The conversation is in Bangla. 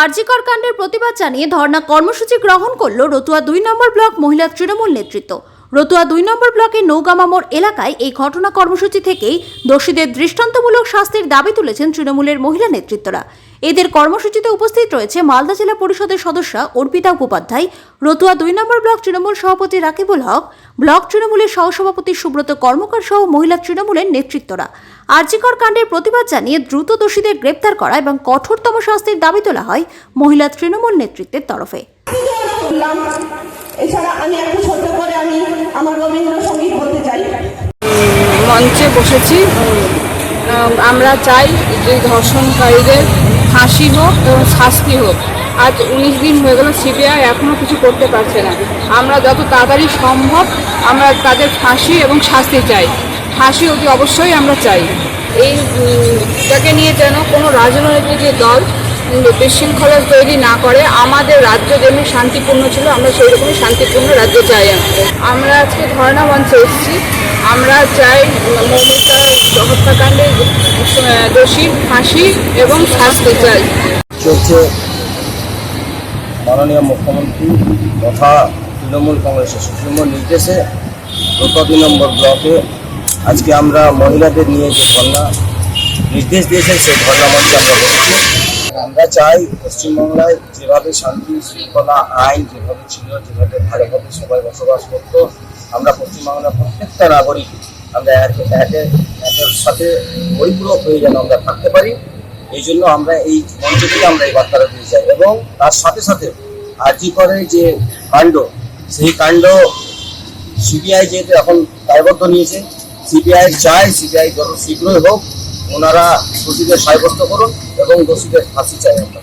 আরজিকর কাণ্ডের প্রতিবাদ জানিয়ে ধর্ণা কর্মসূচি গ্রহণ করল রতুয়া ২ নম্বর ব্লক মহিলা তৃণমূল নেতৃত্ব। রতুয়া ২ নম্বর ব্লকের নৌগামা মোড় এলাকায় এই ঘটনা কর্মসূচি থেকেই দোষীদের দৃষ্টান্তমূলক শাস্তির দাবি তুলেছেন তৃণমূলের মহিলা নেতৃত্বরা। এদের কর্মসূচিতে উপস্থিত রয়েছে মালদা জেলা পরিষদের সদস্যা অর্পিতা উপাধ্যায়, রতুয়া ২ নম্বর ব্লক তৃণমূল সভাপতি রাকিবুল হক, ব্লক তৃণমূলের সহসভাপতি সুব্রত কর্মকার সহ মহিলা তৃণমূলের নেতৃত্বরা। আরজিকর কাণ্ডের প্রতিবাদ জানিয়ে দ্রুত দোষীদের গ্রেপ্তার করা এবং কঠোরতম শাস্তির দাবি তোলা হয় মহিলা তৃণমূল নেতৃত্বের তরফে। এছাড়া আমি একটু ছোট করে আমি আমার রবীন্দ্রসঙ্গীত বলতে চাই। মঞ্চে বসেছি, আমরা চাই যে ধর্ষণকারীদের ফাঁসি হোক এবং শাস্তি হোক। আজ 19 দিন হয়ে গেল, সিবিআই এখনও কিছু করতে পারছে না। আমরা যত তাড়াতাড়ি সম্ভব আমরা তাদের ফাঁসি এবং শাস্তি চাই। ফাঁসি অতি অবশ্যই আমরা চাই। এইটাকে নিয়ে যেন কোনো রাজনৈতিক দল বিশৃঙ্খলা তৈরি না করে। আমাদের রাজ্য যেমনি শান্তিপূর্ণ ছিল, আমরা সেই রকমই শান্তিপূর্ণ রাজ্য চাই। আমরা আজকে ধর্ণা মঞ্চে এসেছি। আমরা চাই মৌমিতা হত্যাকাণ্ডের দোষী ফাঁসি এবং শাস্তি চাই। চলছে মাননীয় মুখ্যমন্ত্রী তথা তৃণমূল কংগ্রেসের সুপ্রিমো নির্দেশে রতুয়া ২ নম্বর ব্লকে আজকে আমরা মহিলাদের নিয়ে যে ধর্ণা নির্দেশ দিয়েছেন সেই ধর্ণা মঞ্চে আমরা বসেছি। আমরা চাই পশ্চিমবাংলায় যেভাবে শান্তি শৃঙ্খলা আইন যেভাবে ছিল, যেভাবে ভালোভাবে সবাই বসবাস করত, আমরা পশ্চিমবাংলার প্রত্যেকটা নাগরিক আমরা একের সাথে পরিপূরক হয়ে যেন আমরা থাকতে পারি। এই জন্য আমরা এই মঞ্চ থেকে আমরা এই বার্তাটা দিয়ে যাই। এবং তার সাথে সাথে আরজিকরের যে কাণ্ড, সেই কাণ্ড সিবিআই যেহেতু এখন দায়বদ্ধ নিয়েছে, সিবিআই চায় সিবিআই যত শীঘ্রই হোক ওনারা দোষীদের সাব্যস্ত করুন এবং দোষীদের ফাঁসি চাই আমরা।